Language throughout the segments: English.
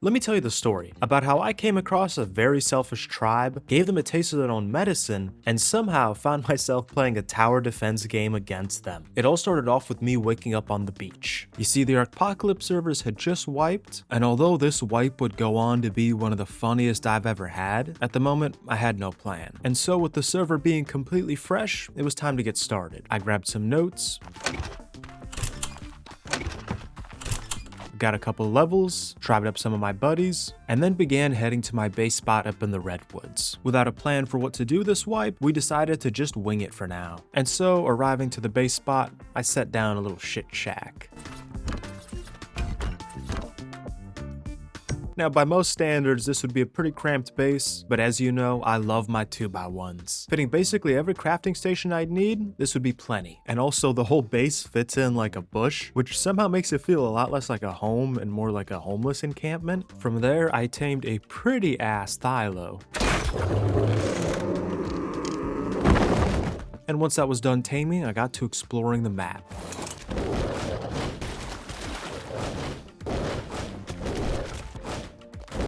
Let me tell you the story about how I came across a very selfish tribe, gave them a taste of their own medicine, and somehow found myself playing a tower defense game against them. It all started off with me waking up on the beach. You see, the Apocalypse servers had just wiped, and although this wipe would go on to be one of the funniest I've ever had, at the moment I had no plan. And so with the server being completely fresh, it was time to get started. I grabbed some notes, got a couple levels, tried up some of my buddies, and then began heading to my base spot up in the Redwoods. Without a plan for what to do this wipe, we decided to just wing it for now. And so, arriving to the base spot, I set down a little shit shack. Now, by most standards, this would be a pretty cramped base, but as you know, I love my 2x1s. Fitting basically every crafting station I'd need, this would be plenty. And also, the whole base fits in like a bush, which somehow makes it feel a lot less like a home and more like a homeless encampment. From there, I tamed a pretty ass Thylo. And once that was done taming, I got to exploring the map.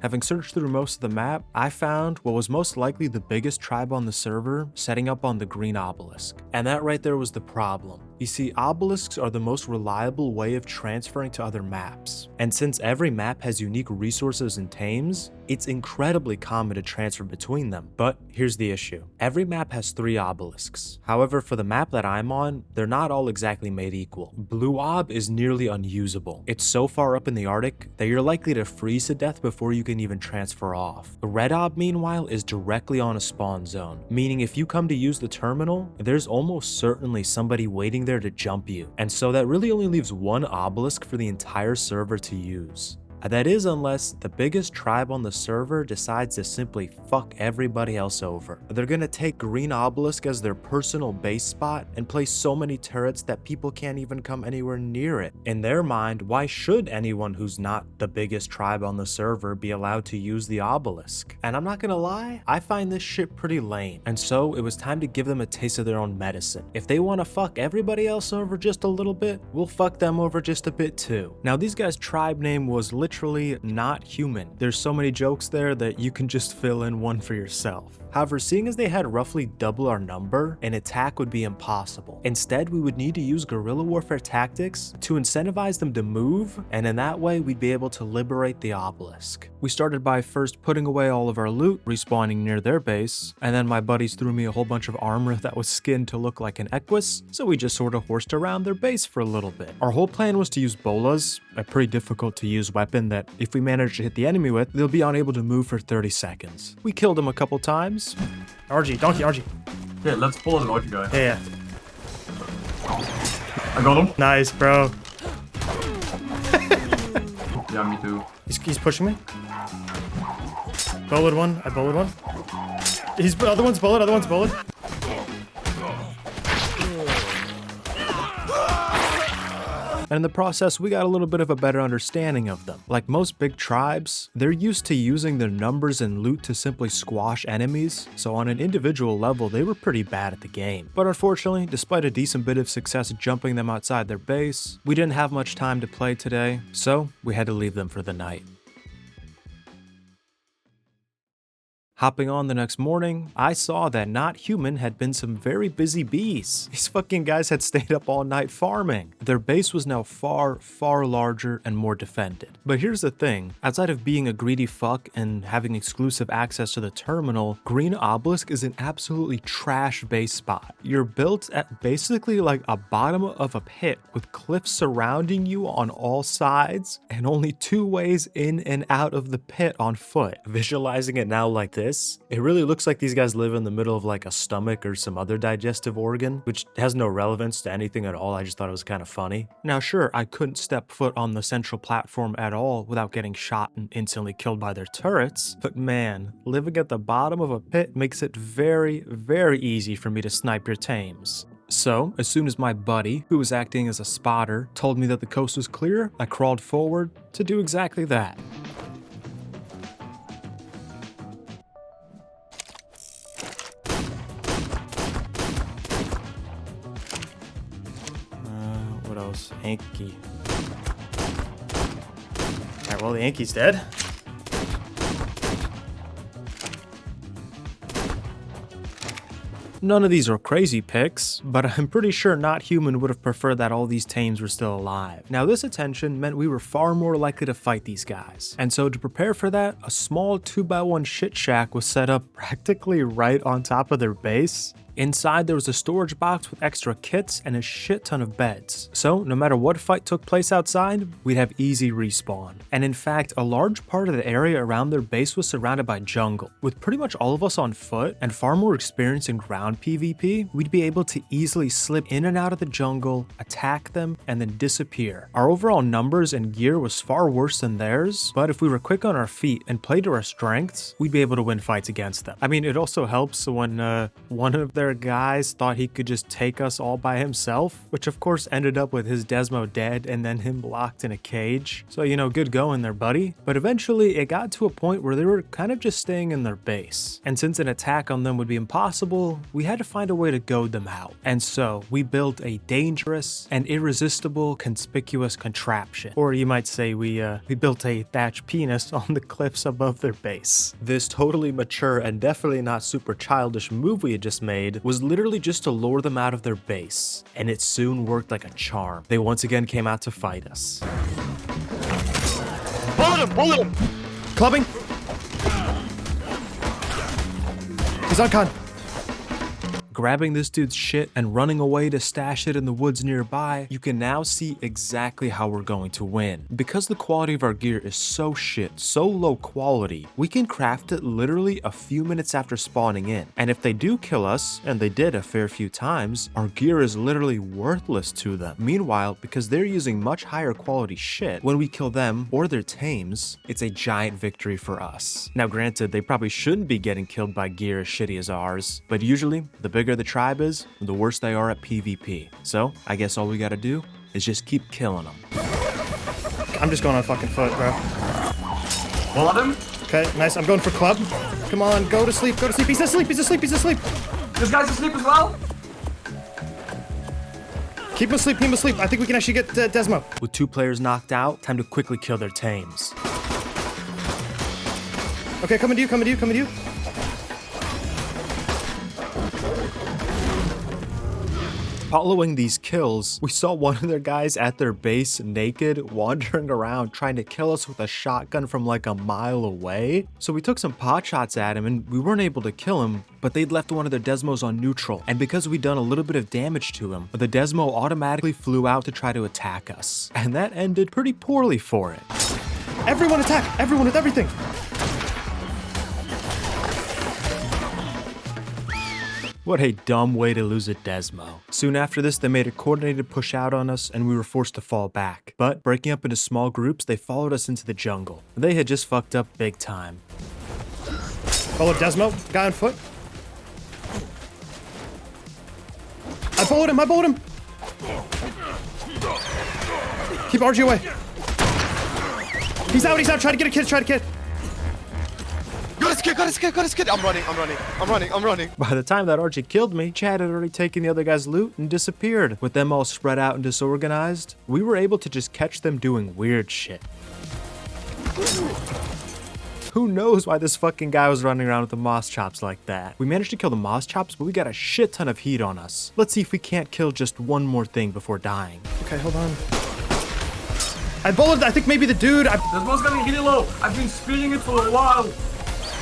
Having searched through most of the map, I found what was most likely the biggest tribe on the server setting up on the green obelisk. And that right there was the problem. You see, obelisks are the most reliable way of transferring to other maps. And since every map has unique resources and tames, it's incredibly common to transfer between them. But here's the issue. Every map has 3 obelisks. However, for the map that I'm on, they're not all exactly made equal. Blue Ob is nearly unusable. It's so far up in the Arctic that you're likely to freeze to death before you can even transfer off. The Red Ob, meanwhile, is directly on a spawn zone, meaning if you come to use the terminal, there's almost certainly somebody waiting there to jump you. And so that really only leaves 1 obelisk for the entire server to use. That is, unless the biggest tribe on the server decides to simply fuck everybody else over. They're gonna take Green Obelisk as their personal base spot and place so many turrets that people can't even come anywhere near it. In their mind, why should anyone who's not the biggest tribe on the server be allowed to use the obelisk? And I'm not gonna lie, I find this shit pretty lame. And so it was time to give them a taste of their own medicine. If they wanna fuck everybody else over just a little bit, we'll fuck them over just a bit too. Now, these guys' tribe name was literally not human. There's so many jokes there that you can just fill in one for yourself. However, seeing as they had roughly double our number, an attack would be impossible. Instead, we would need to use guerrilla warfare tactics to incentivize them to move, and in that way, we'd be able to liberate the obelisk. We started by first putting away all of our loot, respawning near their base, and then my buddies threw me a whole bunch of armor that was skinned to look like an Equus, so we just sort of horsed around their base for a little bit. Our whole plan was to use bolas, a pretty difficult to use weapon that if we manage to hit the enemy with, they'll be unable to move for 30 seconds. We killed them a couple times. RG, donkey, RG. Yeah, let's pull an RG guy. Yeah. I got him. Nice, bro. Yeah, me too. He's pushing me. Bullet one. I bullet one. Other one's bullet. Other one's bullet. And in the process, we got a little bit of a better understanding of them. Like most big tribes, they're used to using their numbers and loot to simply squash enemies, so on an individual level, they were pretty bad at the game. But unfortunately, despite a decent bit of success jumping them outside their base, we didn't have much time to play today, so we had to leave them for the night. Hopping on the next morning, I saw that Not Human had been some very busy bees. These fucking guys had stayed up all night farming. Their base was now far, far larger and more defended. But here's the thing, outside of being a greedy fuck and having exclusive access to the terminal, Green Obelisk is an absolutely trash base spot. You're built at basically like a bottom of a pit with cliffs surrounding you on all sides and only 2 ways in and out of the pit on foot. Visualizing it now like this, it really looks like these guys live in the middle of like a stomach or some other digestive organ, which has no relevance to anything at all. I just thought it was kind of funny. Now sure, I couldn't step foot on the central platform at all without getting shot and instantly killed by their turrets, but man, living at the bottom of a pit makes it very, very easy for me to snipe your tames. So, as soon as my buddy, who was acting as a spotter, told me that the coast was clear, I crawled forward to do exactly that. What else? Yankee. Alright, well, the Yankee's dead. None of these are crazy picks, but I'm pretty sure not human would have preferred that all these tames were still alive. Now this attention meant we were far more likely to fight these guys. And so to prepare for that, a small 2x1 shit shack was set up practically right on top of their base. Inside there was a storage box with extra kits and a shit ton of beds. So no matter what fight took place outside, we'd have easy respawn. And in fact, a large part of the area around their base was surrounded by jungle. With pretty much all of us on foot and far more experience in ground PvP, we'd be able to easily slip in and out of the jungle, attack them, and then disappear. Our overall numbers and gear was far worse than theirs, but if we were quick on our feet and played to our strengths, we'd be able to win fights against them. I mean, it also helps when one of their guys thought he could just take us all by himself, which of course ended up with his Desmo dead and then him locked in a cage. So, you know, good going there, buddy. But eventually it got to a point where they were kind of just staying in their base. And since an attack on them would be impossible, we had to find a way to goad them out. And so we built a dangerous and irresistible conspicuous contraption. Or you might say we built a thatched penis on the cliffs above their base. This totally mature and definitely not super childish move we had just made was literally just to lure them out of their base, and it soon worked like a charm. They once again came out to fight us. Bullet him! Clubbing! He's on con. Grabbing this dude's shit and running away to stash it in the woods nearby, you can now see exactly how we're going to win. Because the quality of our gear is so shit, so low quality, we can craft it literally a few minutes after spawning in. And if they do kill us, and they did a fair few times, our gear is literally worthless to them. Meanwhile, because they're using much higher quality shit, when we kill them or their tames, it's a giant victory for us. Now granted, they probably shouldn't be getting killed by gear as shitty as ours, but usually, the bigger the tribe is, the worse they are at PvP. So, I guess all we gotta do is just keep killing them. I'm just going on fucking foot, bro. Bullet him. Okay, nice. I'm going for club. Come on, go to sleep, go to sleep. He's asleep, he's asleep, he's asleep. This guy's asleep as well. Keep him asleep, keep him asleep. I think we can actually get Desmo. With 2 players knocked out, time to quickly kill their tames. Okay, coming to you, coming to you, coming to you. Following these kills, we saw one of their guys at their base naked, wandering around trying to kill us with a shotgun from like a mile away. So we took some pot shots at him and we weren't able to kill him, but they'd left one of their Desmos on neutral. And because we'd done a little bit of damage to him, the Desmo automatically flew out to try to attack us. And that ended pretty poorly for it. Everyone attack! Everyone with everything! What a dumb way to lose a Desmo. Soon after this, they made a coordinated push out on us and we were forced to fall back. But breaking up into small groups, they followed us into the jungle. They had just fucked up big time. Follow Desmo, guy on foot. I bullet him, I bullet him! Keep RG away. He's out, try to get a kid, try to get. Got his kid. I'm running. By the time that Archie killed me, Chad had already taken the other guy's loot and disappeared. With them all spread out and disorganized, we were able to just catch them doing weird shit. Who knows why this fucking guy was running around with the moss chops like that? We managed to kill the moss chops, but we got a shit ton of heat on us. Let's see if we can't kill just one more thing before dying. Okay, hold on. I bulleted, I think maybe the dude. This one's getting really low. I've been speeding it for a while.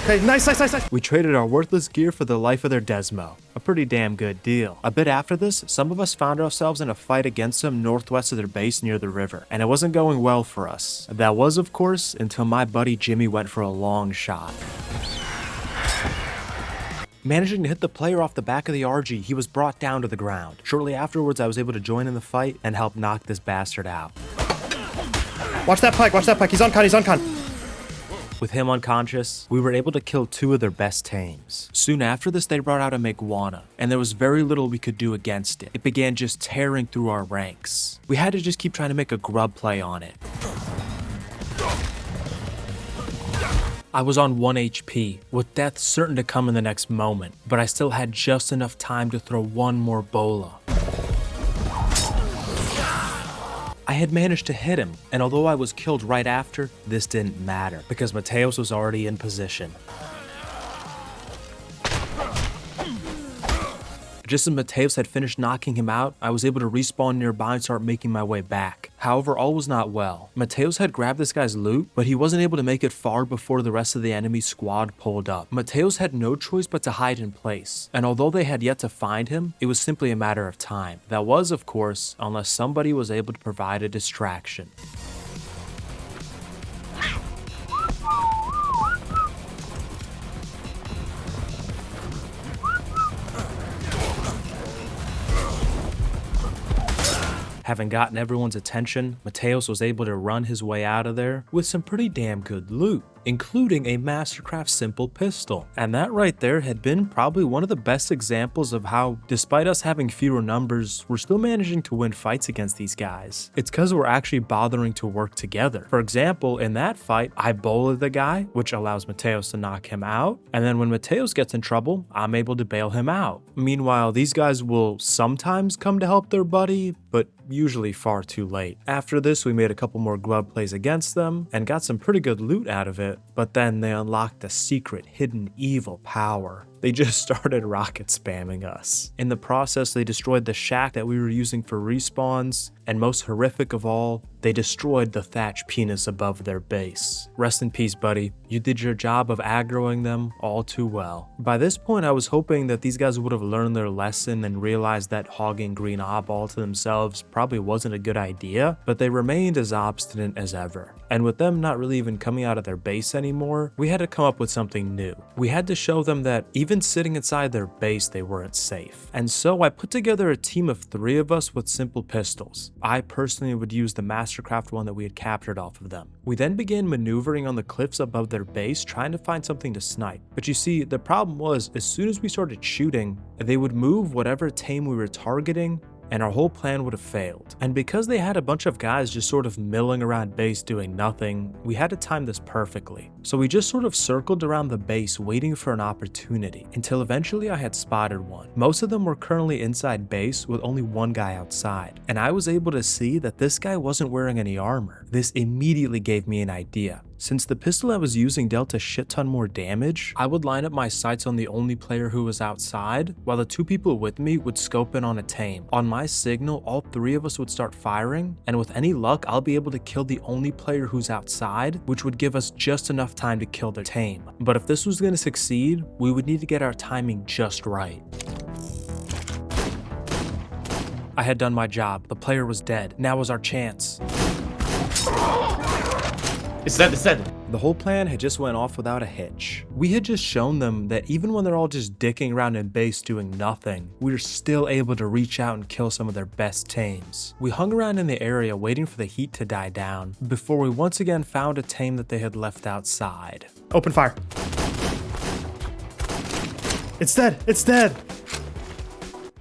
Okay, nice. We traded our worthless gear for the life of their Desmo. A pretty damn good deal. A bit after this, some of us found ourselves in a fight against them northwest of their base near the river, and it wasn't going well for us. That was, of course, until my buddy Jimmy went for a long shot. Managing to hit the player off the back of the RG, he was brought down to the ground. Shortly afterwards, I was able to join in the fight and help knock this bastard out. Watch that pike, he's on con. With him unconscious, we were able to kill 2 of their best tames. Soon after this, they brought out a Miguana, and there was very little we could do against it. It began just tearing through our ranks. We had to just keep trying to make a grub play on it. I was on 1 HP, with death certain to come in the next moment, but I still had just enough time to throw one more bola. I had managed to hit him, and although I was killed right after, this didn't matter, because Mateos was already in position. Just as Mateos had finished knocking him out, I was able to respawn nearby and start making my way back. However, all was not well. Mateos had grabbed this guy's loot, but he wasn't able to make it far before the rest of the enemy squad pulled up. Mateos had no choice but to hide in place, and although they had yet to find him, it was simply a matter of time. That was, of course, unless somebody was able to provide a distraction. Having gotten everyone's attention, Mateos was able to run his way out of there with some pretty damn good loot, including a Mastercraft simple pistol. And that right there had been probably one of the best examples of how, despite us having fewer numbers, we're still managing to win fights against these guys. It's because we're actually bothering to work together. For example, in that fight, I bullied the guy, which allows Mateos to knock him out, and then when Mateos gets in trouble, I'm able to bail him out. Meanwhile, these guys will sometimes come to help their buddy, but usually far too late. After this, we made a couple more grub plays against them and got some pretty good loot out of it, but then they unlocked a secret hidden evil power. They just started rocket spamming us. In the process, they destroyed the shack that we were using for respawns, and most horrific of all, they destroyed the thatch penis above their base. Rest in peace, buddy. You did your job of aggroing them all too well. By this point, I was hoping that these guys would have learned their lesson and realized that hogging green ob all to themselves probably wasn't a good idea, but they remained as obstinate as ever. And with them not really even coming out of their base anymore, we had to come up with something new. We had to show them that even sitting inside their base, they weren't safe. And so I put together a team of 3 of us with simple pistols. I personally would use the Mastercraft one that we had captured off of them. We then began maneuvering on the cliffs above their base, trying to find something to snipe. But you see, the problem was, as soon as we started shooting, they would move whatever tame we were targeting, and our whole plan would have failed. And because they had a bunch of guys just sort of milling around base doing nothing, we had to time this perfectly. So we just sort of circled around the base waiting for an opportunity, until eventually I had spotted one. Most of them were currently inside base with only one guy outside, and I was able to see that this guy wasn't wearing any armor. This immediately gave me an idea. Since the pistol I was using dealt a shit ton more damage, I would line up my sights on the only player who was outside, while the 2 people with me would scope in on a tame. On my signal, all 3 of us would start firing, and with any luck, I'll be able to kill the only player who's outside, which would give us just enough time to kill their tame. But if this was going to succeed, we would need to get our timing just right. I had done my job. The player was dead. Now was our chance. It's dead. The whole plan had just went off without a hitch. We had just shown them that even when they're all just dicking around in base doing nothing, we were still able to reach out and kill some of their best tames. We hung around in the area waiting for the heat to die down before we once again found a tame that they had left outside. Open fire. It's dead. It's dead.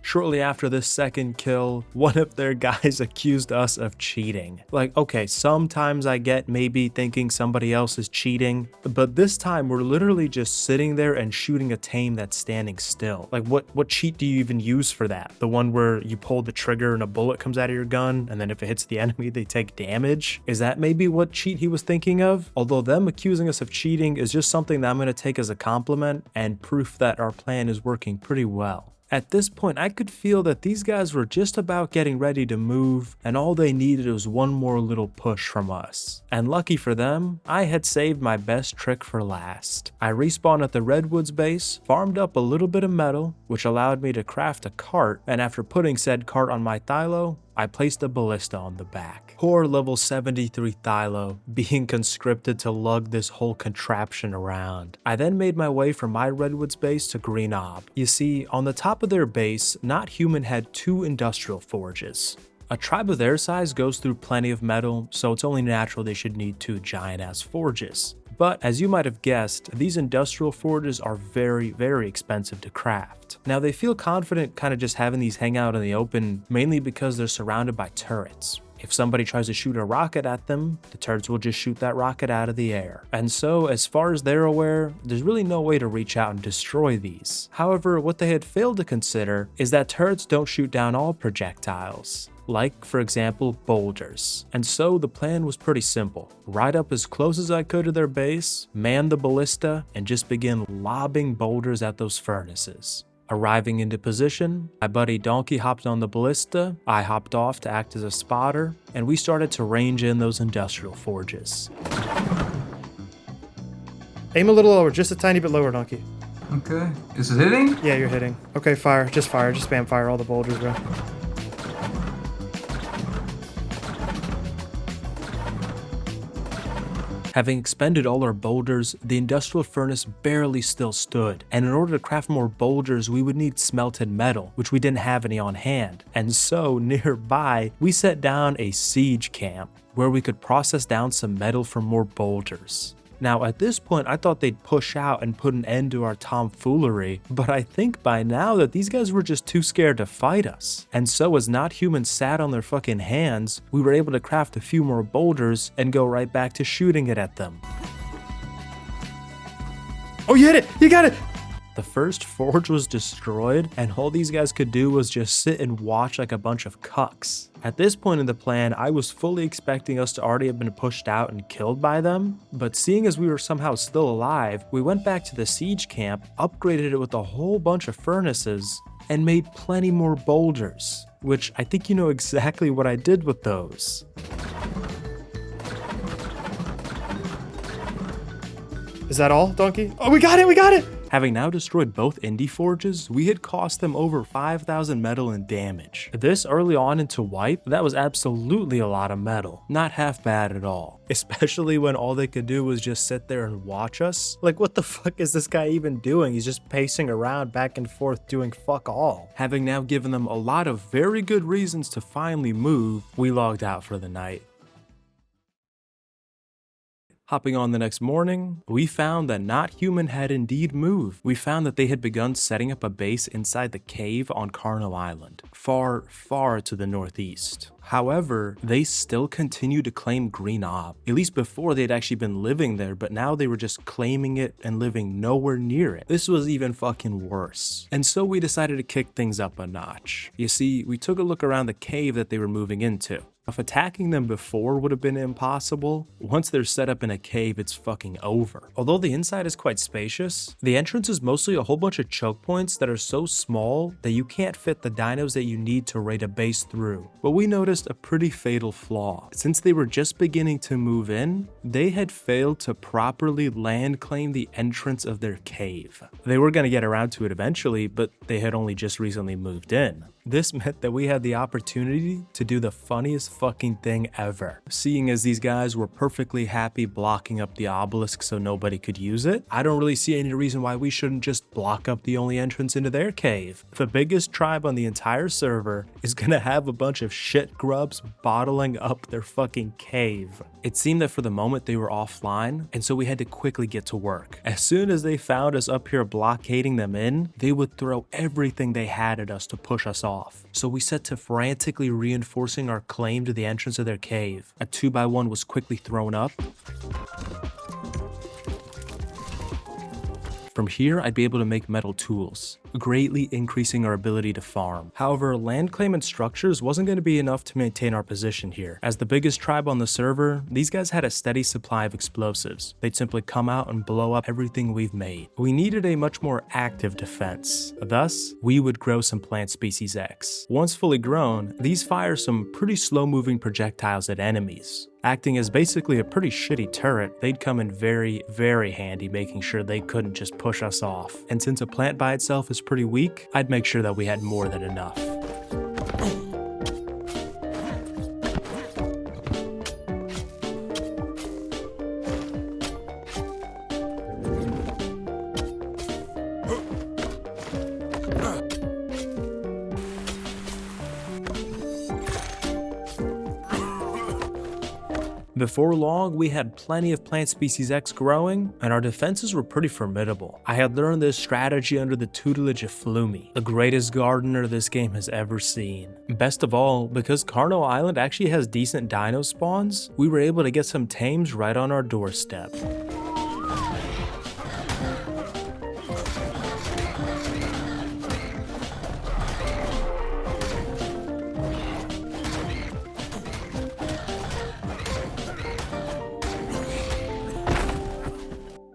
Shortly after this second kill, one of their guys accused us of cheating. Like, okay, sometimes I get maybe thinking somebody else is cheating, but this time we're literally just sitting there and shooting a tame that's standing still. Like, what cheat do you even use for that? The one where you pull the trigger and a bullet comes out of your gun, and then if it hits the enemy, they take damage? Is that maybe what cheat he was thinking of? Although them accusing us of cheating is just something that I'm going to take as a compliment and proof that our plan is working pretty well. At this point, I could feel that these guys were just about getting ready to move, and all they needed was one more little push from us. And lucky for them, I had saved my best trick for last. I respawned at the Redwoods base, farmed up a little bit of metal, which allowed me to craft a cart, and after putting said cart on my Thylo, I placed a ballista on the back. Poor level 73 Thylo, being conscripted to lug this whole contraption around. I then made my way from my Redwoods base to Green Ob. You see, on the top of their base, Not Human had 2 industrial forges. A tribe of their size goes through plenty of metal, so it's only natural they should need 2 giant-ass forges. But as you might have guessed, these industrial forges are very, very expensive to craft. Now they feel confident kind of just having these hang out in the open, mainly because they're surrounded by turrets. If somebody tries to shoot a rocket at them, the turrets will just shoot that rocket out of the air. And so, as far as they're aware, there's really no way to reach out and destroy these. However, what they had failed to consider is that turrets don't shoot down all projectiles, like, for example, boulders. And so the plan was pretty simple. Ride up as close as I could to their base, man the ballista, and just begin lobbing boulders at those furnaces. Arriving into position, my buddy Donkey hopped on the ballista, I hopped off to act as a spotter, and we started to range in those industrial forges. Aim a little lower, just a tiny bit lower, Donkey. Okay. Is it hitting? Yeah, you're hitting. Okay, fire. Just spam fire all the boulders, bro. Having expended all our boulders, the industrial furnace barely still stood, and in order to craft more boulders, we would need smelted metal, which we didn't have any on hand. And so, nearby, we set down a siege camp, where we could process down some metal for more boulders. Now, at this point, I thought they'd push out and put an end to our tomfoolery, but I think by now that these guys were just too scared to fight us. And so, as not humans sat on their fucking hands, we were able to craft a few more boulders and go right back to shooting it at them. Oh, you hit it! You got it! The first forge was destroyed, and all these guys could do was just sit and watch like a bunch of cucks. At this point in the plan, I was fully expecting us to already have been pushed out and killed by them, but seeing as we were somehow still alive, we went back to the siege camp, upgraded it with a whole bunch of furnaces, and made plenty more boulders, which I think you know exactly what I did with those. Is that all, Donkey? Oh, we got it! We got it! Having now destroyed both indie forges, we had cost them over 5,000 metal in damage. This early on into wipe, that was absolutely a lot of metal. Not half bad at all. Especially when all they could do was just sit there and watch us. Like, what the fuck is this guy even doing? He's just pacing around back and forth doing fuck all. Having now given them a lot of very good reasons to finally move, we logged out for the night. Hopping on the next morning, we found that Not Human had indeed moved. We found that they had begun setting up a base inside the cave on Carno Island, far, far to the northeast. However, they still continued to claim Green Ob, at least before they'd actually been living there, but now they were just claiming it and living nowhere near it. This was even fucking worse. And so we decided to kick things up a notch. You see, we took a look around the cave that they were moving into. If attacking them before would have been impossible, once they're set up in a cave, it's fucking over. Although the inside is quite spacious, the entrance is mostly a whole bunch of choke points that are so small that you can't fit the dinos that you need to raid a base through. But we noticed a pretty fatal flaw. Since they were just beginning to move in, they had failed to properly land claim the entrance of their cave. They were going to get around to it eventually, but they had only just recently moved in. This meant that we had the opportunity to do the funniest fucking thing ever. Seeing as these guys were perfectly happy blocking up the obelisk so nobody could use it, I don't really see any reason why we shouldn't just block up the only entrance into their cave. The biggest tribe on the entire server is gonna have a bunch of shit grubs bottling up their fucking cave. It seemed that for the moment they were offline, and so we had to quickly get to work. As soon as they found us up here blockading them in, they would throw everything they had at us to push us off. So we set to frantically reinforcing our claim to the entrance of their cave. A 2x1 was quickly thrown up. From here, I'd be able to make metal tools, greatly increasing our ability to farm. However, land claim and structures wasn't going to be enough to maintain our position here. As the biggest tribe on the server, these guys had a steady supply of explosives. They'd simply come out and blow up everything we've made. We needed a much more active defense. Thus, we would grow some plant species X. Once fully grown, these fire some pretty slow-moving projectiles at enemies. Acting as basically a pretty shitty turret, they'd come in very, very handy making sure they couldn't just push us off. And since a plant by itself is pretty weak, I'd make sure that we had more than enough. Before long, we had plenty of plant species X growing, and our defenses were pretty formidable. I had learned this strategy under the tutelage of Floomy, the greatest gardener this game has ever seen. Best of all, because Carno Island actually has decent dino spawns, we were able to get some tames right on our doorstep.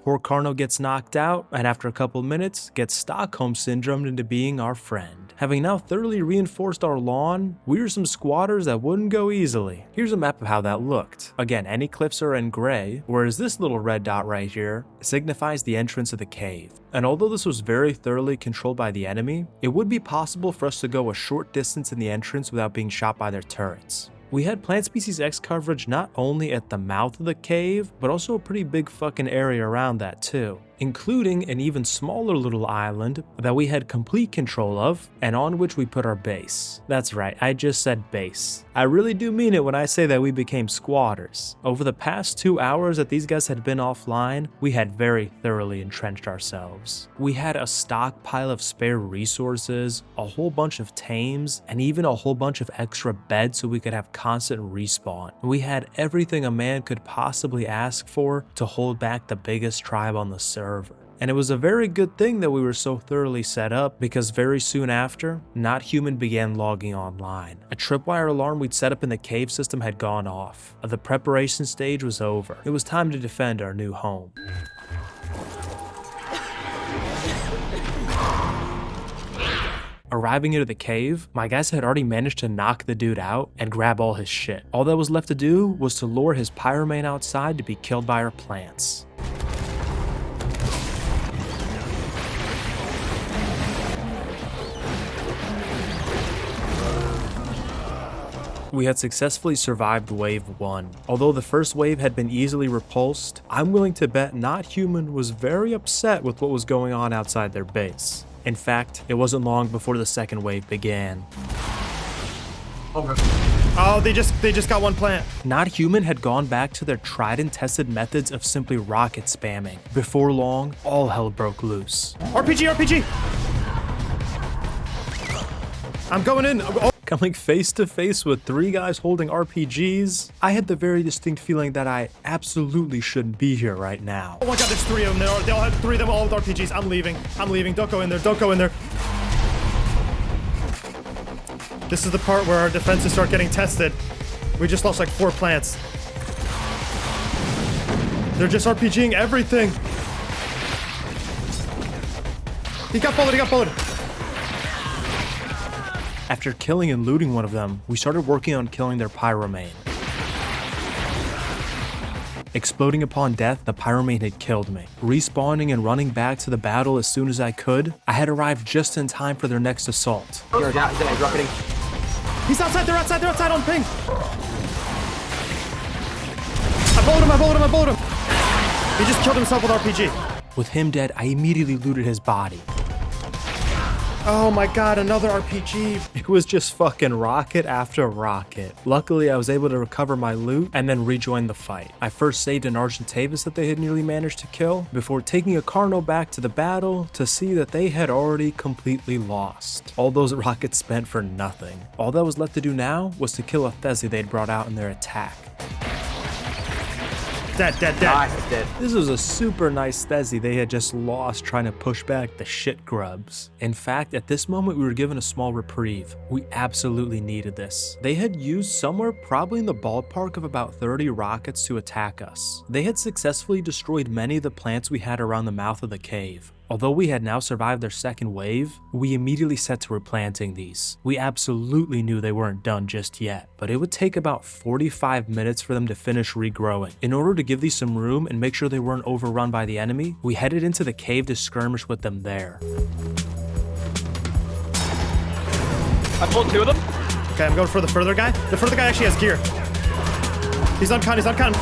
Poor Carno gets knocked out, and after a couple minutes, gets Stockholm syndromed into being our friend. Having now thoroughly reinforced our lawn, we were some squatters that wouldn't go easily. Here's a map of how that looked. Again, any cliffs are in gray, whereas this little red dot right here signifies the entrance of the cave. And although this was very thoroughly controlled by the enemy, it would be possible for us to go a short distance in the entrance without being shot by their turrets. We had Plant Species X coverage not only at the mouth of the cave, but also a pretty big fucking area around that too, including an even smaller little island that we had complete control of and on which we put our base. That's right, I just said base. I really do mean it when I say that we became squatters. Over the past 2 hours that these guys had been offline, we had very thoroughly entrenched ourselves. We had a stockpile of spare resources, a whole bunch of tames, and even a whole bunch of extra beds so we could have constant respawn. We had everything a man could possibly ask for to hold back the biggest tribe on the server. And it was a very good thing that we were so thoroughly set up, because very soon after, Not Human began logging online. A tripwire alarm we'd set up in the cave system had gone off. The preparation stage was over. It was time to defend our new home. Arriving into the cave, my guys had already managed to knock the dude out and grab all his shit. All that was left to do was to lure his pyromane outside to be killed by our plants. We had successfully survived wave 1. Although the first wave had been easily repulsed, I'm willing to bet Not Human was very upset with what was going on outside their base. In fact, it wasn't long before the second wave began. Okay. Oh, they just got one plant. Not Human had gone back to their tried and tested methods of simply rocket spamming. Before long, all hell broke loose. RPG! I'm going in. Oh. Coming face to face with 3 guys holding RPGs, I had the very distinct feeling that I absolutely shouldn't be here right now. Oh my god, there's 3 of them. They all have 3 of them all with RPGs. I'm leaving. Don't go in there. Don't go in there. This is the part where our defenses start getting tested. We just lost like 4 plants. They're just RPGing everything. He got bulleted. After killing and looting one of them, we started working on killing their pyromane. Exploding upon death, the pyromane had killed me. Respawning and running back to the battle as soon as I could, I had arrived just in time for their next assault. You're rocketing. He's outside, they're outside on ping. I bullet him. He just killed himself with RPG. With him dead, I immediately looted his body. Oh my god, another RPG. It was just fucking rocket after rocket. Luckily, I was able to recover my loot and then rejoin the fight. I first saved an Argentavis that they had nearly managed to kill, before taking a Carno back to the battle to see that they had already completely lost. All those rockets spent for nothing. All that was left to do now was to kill a Thesi they'd brought out in their attack. Dead. Nice, dead. This was a super nice Thesi they had just lost trying to push back the shit grubs. In fact, at this moment we were given a small reprieve. We absolutely needed this. They had used somewhere probably in the ballpark of about 30 rockets to attack us. They had successfully destroyed many of the plants we had around the mouth of the cave. Although we had now survived their second wave, we immediately set to replanting these. We absolutely knew they weren't done just yet, but it would take about 45 minutes for them to finish regrowing. In order to give these some room and make sure they weren't overrun by the enemy, we headed into the cave to skirmish with them there. I pulled 2 of them. Okay, I'm going for the further guy. The further guy actually has gear. He's on con.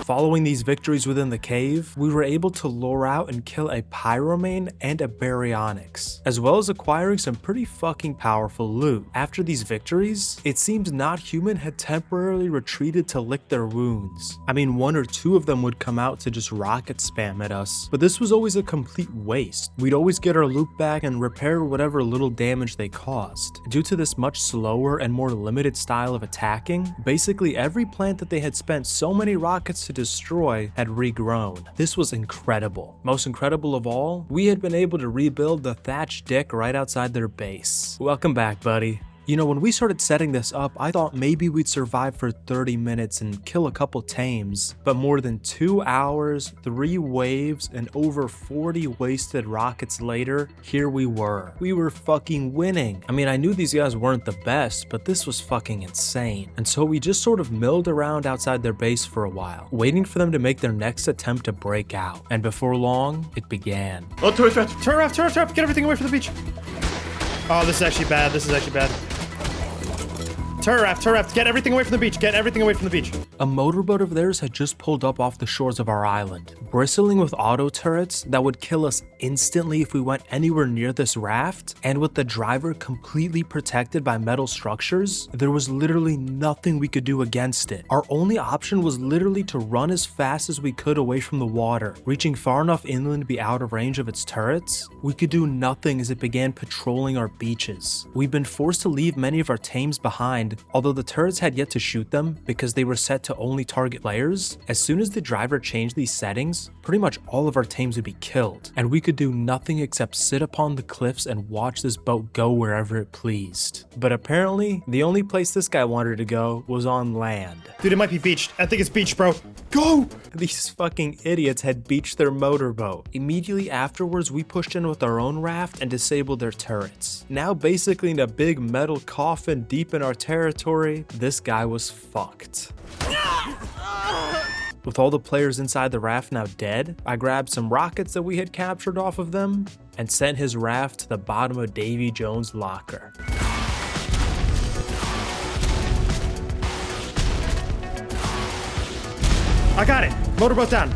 Following these victories within the cave, we were able to lure out and kill a pyromane and a baryonyx, as well as acquiring some pretty fucking powerful loot. After these victories, it seems Not Human had temporarily retreated to lick their wounds. I mean, 1 or 2 of them would come out to just rocket spam at us, but this was always a complete waste. We'd always get our loot back and repair whatever little damage they caused. Due to this much slower and more limited style of attacking, basically every plant that they had spent so many rockets to destroy had regrown. This was incredible. Most incredible of all, we had been able to rebuild the thatched deck right outside their base. Welcome back, buddy. You know, when we started setting this up, I thought maybe we'd survive for 30 minutes and kill a couple tames, but more than 2 hours, 3 waves, and over 40 wasted rockets later, here we were. We were fucking winning. I mean, I knew these guys weren't the best, but this was fucking insane. And so we just sort of milled around outside their base for a while, waiting for them to make their next attempt to break out. And before long, it began. Oh, turret raft, turret raft, turret raft, get everything away from the beach. Oh, this is actually bad, this is actually bad. Turret raft, get everything away from the beach, get everything away from the beach. A motorboat of theirs had just pulled up off the shores of our island, bristling with auto turrets that would kill us instantly if we went anywhere near this raft, and with the driver completely protected by metal structures, there was literally nothing we could do against it. Our only option was literally to run as fast as we could away from the water, reaching far enough inland to be out of range of its turrets. We could do nothing as it began patrolling our beaches. We've been forced to leave many of our tames behind, although the turrets had yet to shoot them because they were set to only target layers. As soon as the driver changed these settings, pretty much all of our tames would be killed, and we could do nothing except sit upon the cliffs and watch this boat go wherever it pleased. But apparently, the only place this guy wanted to go was on land. Dude, it might be beached. I think it's beached, bro. Go! These fucking idiots had beached their motorboat. Immediately afterwards, we pushed in with our own raft and disabled their turrets. Now basically in a big metal coffin deep in our territory, this guy was fucked. With all the players inside the raft now dead, I grabbed some rockets that we had captured off of them and sent his raft to the bottom of Davy Jones' locker. I got it. Motorboat down.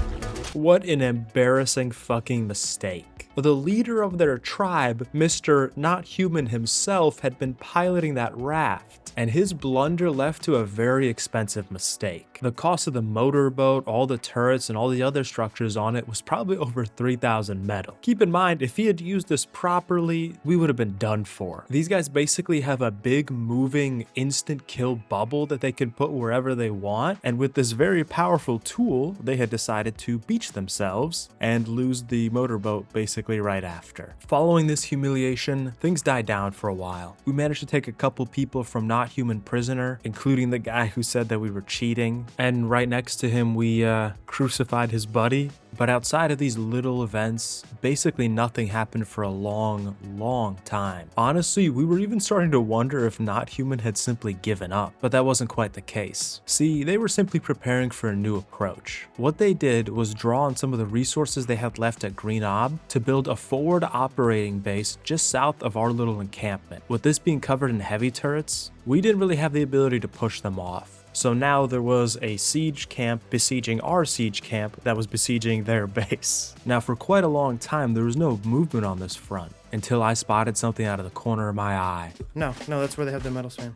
What an embarrassing fucking mistake. The leader of their tribe, Mr. Not Human himself, had been piloting that raft, and his blunder left to a very expensive mistake. The cost of the motorboat, all the turrets, and all the other structures on it was probably over 3,000 metal. Keep in mind, if he had used this properly, we would have been done for. These guys basically have a big moving instant kill bubble that they can put wherever they want, and with this very powerful tool, they had decided to beach themselves and lose the motorboat basically right after. Following this humiliation, things died down for a while. We managed to take a couple people from Not Human prisoner, including the guy who said that we were cheating, and right next to him we crucified his buddy. But outside of these little events, basically nothing happened for a long time. Honestly, we were even starting to wonder if Not Human had simply given up, but that wasn't quite the case. See, they were simply preparing for a new approach. What they did was draw on some of the resources they had left at Green Ob to build a forward operating base just south of our little encampment. With this being covered in heavy turrets, we didn't really have the ability to push them off. So now there was a siege camp besieging our siege camp that was besieging their base. Now for quite a long time, there was no movement on this front until I spotted something out of the corner of my eye. No, that's where they have the metal span.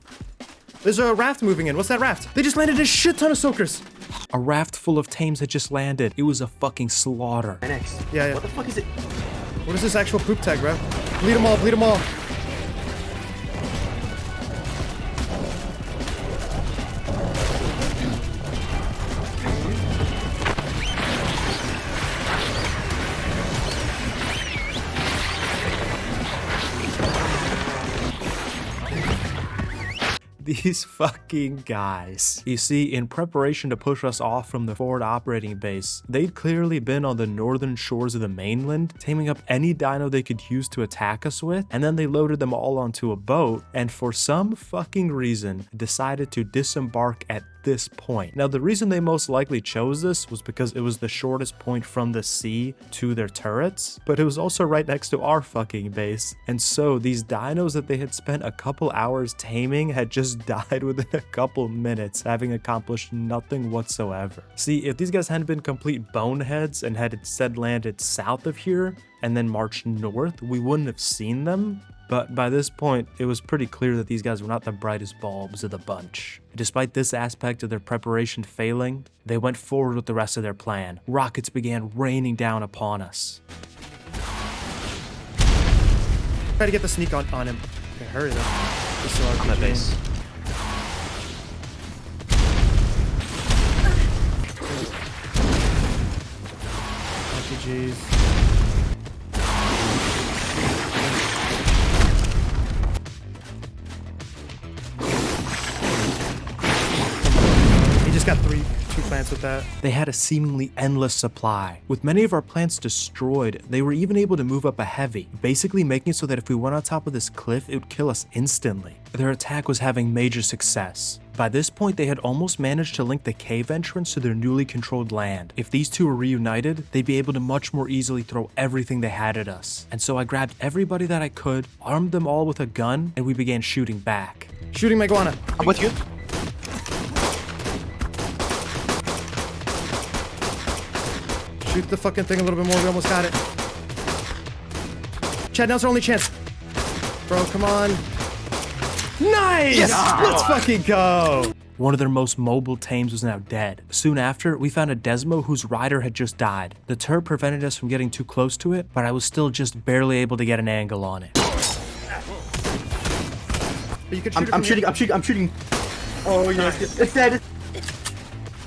There's a raft moving in. What's that raft? They just landed a shit ton of soakers. A raft full of tames had just landed. It was a fucking slaughter. Next. Yeah. What the fuck is it? What is this actual poop tag, bro? Bleed them all, bleed them all. These fucking guys. You see, in preparation to push us off from the forward operating base, they'd clearly been on the northern shores of the mainland, taming up any dino they could use to attack us with, and then they loaded them all onto a boat, and for some fucking reason, decided to disembark at this point. Now, the reason they most likely chose this was because it was the shortest point from the sea to their turrets, but it was also right next to our fucking base. And so these dinos that they had spent a couple hours taming had just died within a couple minutes, having accomplished nothing whatsoever. See, if these guys hadn't been complete boneheads and had instead landed south of here and then marched north, we wouldn't have seen them. But by this point, it was pretty clear that these guys were not the brightest bulbs of the bunch. Despite this aspect of their preparation failing, they went forward with the rest of their plan. Rockets began raining down upon us. Try to get the sneak on him. Okay, hurry though. I'm at base. RPGs. plants with that. They had a seemingly endless supply. With many of our plants destroyed, they were even able to move up a heavy, basically making it so that if we went on top of this cliff, it would kill us instantly. Their attack was having major success. By this point, they had almost managed to link the cave entrance to their newly controlled land. If these two were reunited, they'd be able to much more easily throw everything they had at us. And so I grabbed everybody that I could, armed them all with a gun, and we began shooting back. Shooting my iguana. I'm with you. Shoot the fucking thing a little bit more. We almost got it. Chad, now's our only chance. Bro, come on. Nice! Yes! Let's fucking go. One of their most mobile tames was now dead. Soon after, we found a Desmo whose rider had just died. The turret prevented us from getting too close to it, but I was still just barely able to get an angle on it. But you could shoot I'm shooting. Oh, yes. It's dead.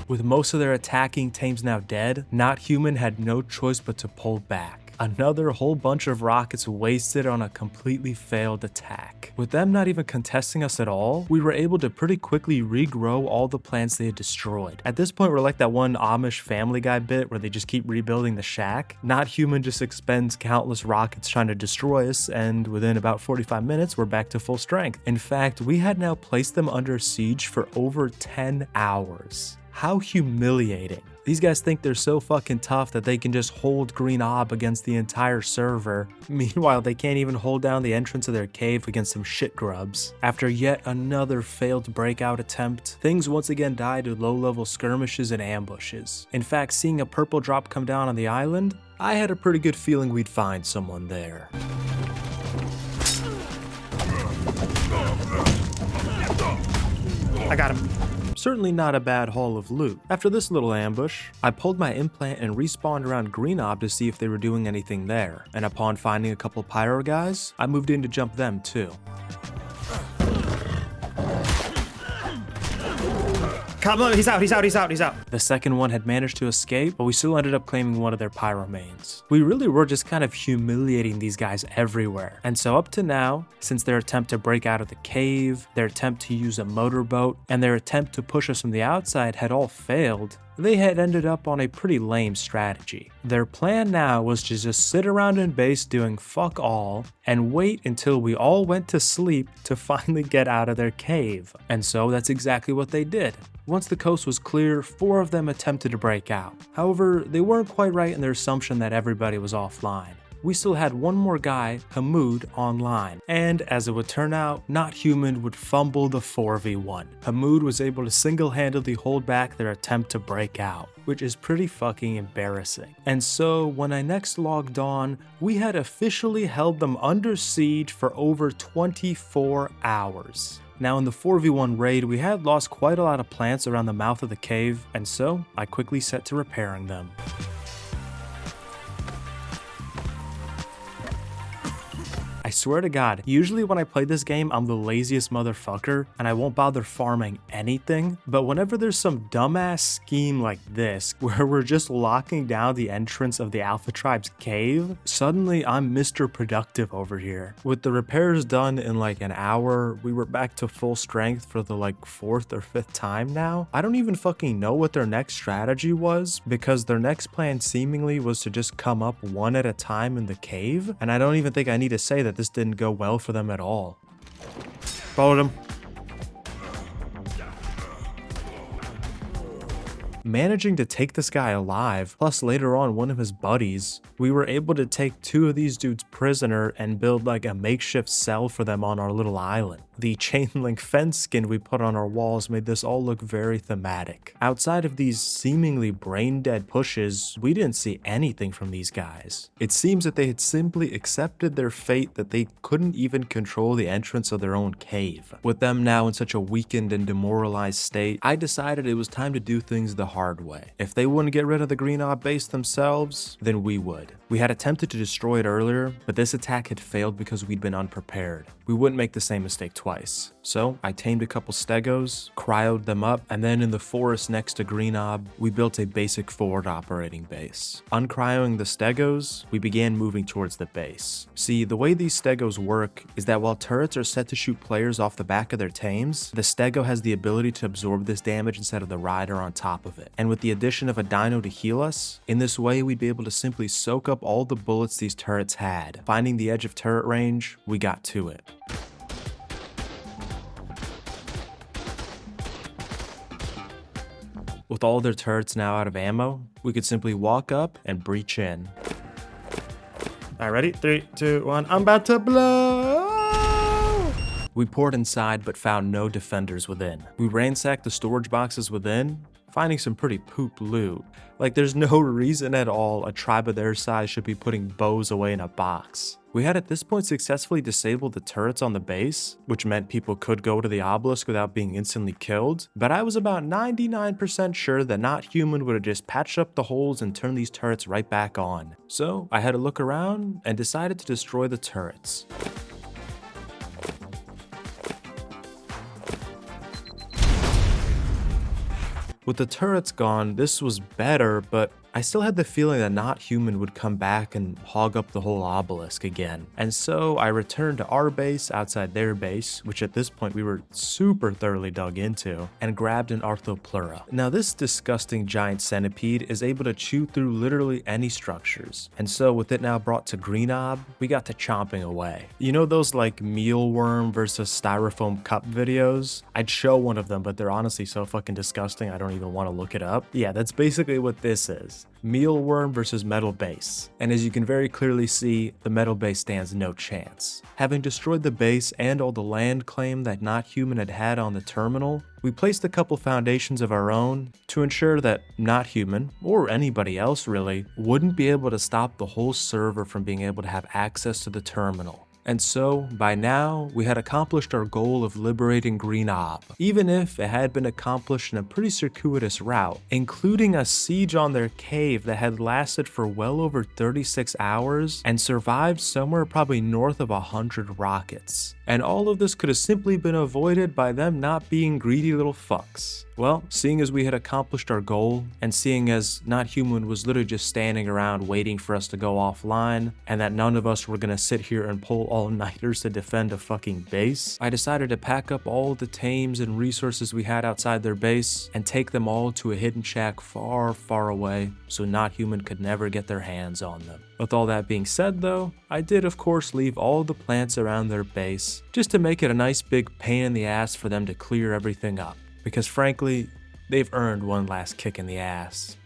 With most of their attacking tames now dead, Not Human had no choice but to pull back. Another whole bunch of rockets wasted on a completely failed attack. With them not even contesting us at all, we were able to pretty quickly regrow all the plants they had destroyed. At this point, we're like that one Amish Family Guy bit where they just keep rebuilding the shack. Not Human just expends countless rockets trying to destroy us, and within about 45 minutes, we're back to full strength. In fact, we had now placed them under siege for over 10 hours. How humiliating. These guys think they're so fucking tough that they can just hold Green Ob against the entire server. Meanwhile, they can't even hold down the entrance of their cave against some shit grubs. After yet another failed breakout attempt, things once again died to low-level skirmishes and ambushes. In fact, seeing a purple drop come down on the island, I had a pretty good feeling we'd find someone there. I got him. Certainly not a bad haul of loot. After this little ambush, I pulled my implant and respawned around Green Ob to see if they were doing anything there, and upon finding a couple pyro guys, I moved in to jump them too. He's out. The second one had managed to escape, but we still ended up claiming one of their pyro mains. We really were just kind of humiliating these guys everywhere. And so up to now, since their attempt to break out of the cave, their attempt to use a motorboat, and their attempt to push us from the outside had all failed, they had ended up on a pretty lame strategy. Their plan now was to just sit around in base doing fuck all and wait until we all went to sleep to finally get out of their cave. And so that's exactly what they did. Once the coast was clear, 4 of them attempted to break out. However, they weren't quite right in their assumption that everybody was offline. We still had one more guy, Hamoud, online, and as it would turn out, Not Human would fumble the 4v1. Hamoud was able to single-handedly hold back their attempt to break out, which is pretty fucking embarrassing. And so, when I next logged on, we had officially held them under siege for over 24 hours. Now in the 4v1 raid, we had lost quite a lot of plants around the mouth of the cave, and so I quickly set to repairing them. I swear to God, usually when I play this game, I'm the laziest motherfucker and I won't bother farming anything. But whenever there's some dumbass scheme like this, where we're just locking down the entrance of the Alpha Tribe's cave, suddenly I'm Mr. Productive over here. With the repairs done in like an hour, we were back to full strength for the like 4th or 5th time now. I don't even fucking know what their next strategy was, because their next plan seemingly was to just come up one at a time in the cave. And I don't even think I need to say that this didn't go well for them at all. Followed him. Managing to take this guy alive, plus later on one of his buddies, we were able to take 2 of these dudes prisoner and build like a makeshift cell for them on our little island. The chain link fence skin we put on our walls made this all look very thematic. Outside of these seemingly brain dead pushes, we didn't see anything from these guys. It seems that they had simply accepted their fate that they couldn't even control the entrance of their own cave. With them now in such a weakened and demoralized state, I decided it was time to do things the hard way. If they wouldn't get rid of the Green Ob base themselves, then we would. We had attempted to destroy it earlier, but this attack had failed because we'd been unprepared. We wouldn't make the same mistake twice. So I tamed a couple stegos, cryoed them up, and then in the forest next to Green Ob, we built a basic forward operating base. Uncryoing the stegos, we began moving towards the base. See, the way these stegos work is that while turrets are set to shoot players off the back of their tames, the stego has the ability to absorb this damage instead of the rider on top of of it. And with the addition of a dino to heal us, in this way we'd be able to simply soak up all the bullets these turrets had. Finding the edge of turret range, we got to it. With all their turrets now out of ammo, we could simply walk up and breach in. Alright, ready? 3, 2, 1. I'm about to blow! We poured inside but found no defenders within. We ransacked the storage boxes within, finding some pretty poop loot. Like, there's no reason at all a tribe of their size should be putting bows away in a box. We had at this point successfully disabled the turrets on the base, which meant people could go to the obelisk without being instantly killed, but I was about 99% sure that Not Human would have just patched up the holes and turned these turrets right back on. So I had a look around and decided to destroy the turrets. With the turrets gone, this was better, but I still had the feeling that Not Human would come back and hog up the whole obelisk again. And so I returned to our base outside their base, which at this point we were super thoroughly dug into, and grabbed an Arthropleura. Now this disgusting giant centipede is able to chew through literally any structures. And so with it now brought to Green Ob, we got to chomping away. You know those like mealworm versus styrofoam cup videos? I'd show one of them, but they're honestly so fucking disgusting I don't even want to look it up. Yeah, that's basically what this is. Mealworm versus metal base. And as you can very clearly see, the metal base stands no chance. Having destroyed the base and all the land claim that Not Human had on the terminal, we placed a couple foundations of our own to ensure that Not Human, or anybody else really, wouldn't be able to stop the whole server from being able to have access to the terminal. And so, by now, we had accomplished our goal of liberating Green Ob, even if it had been accomplished in a pretty circuitous route, including a siege on their cave that had lasted for well over 36 hours and survived somewhere probably north of 100 rockets. And all of this could have simply been avoided by them not being greedy little fucks. Well, seeing as we had accomplished our goal, and seeing as Not Human was literally just standing around waiting for us to go offline, and that none of us were gonna sit here and pull all-nighters to defend a fucking base, I decided to pack up all the tames and resources we had outside their base, and take them all to a hidden shack far, far away, so Not Human could never get their hands on them. With all that being said though, I did of course leave all the plants around their base, just to make it a nice big pain in the ass for them to clear everything up. Because frankly, they've earned one last kick in the ass.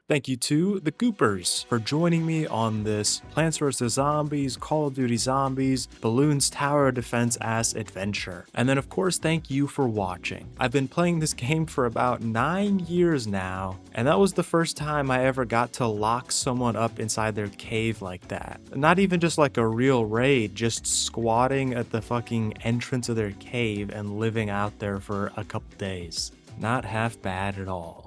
Thank you to the Goopers for joining me on this Plants vs. Zombies, Call of Duty Zombies, Balloons Tower Defense ass adventure. And then of course, thank you for watching. I've been playing this game for about 9 years now, and that was the first time I ever got to lock someone up inside their cave like that. Not even just like a real raid, just squatting at the fucking entrance of their cave and living out there for a couple days. Not half bad at all.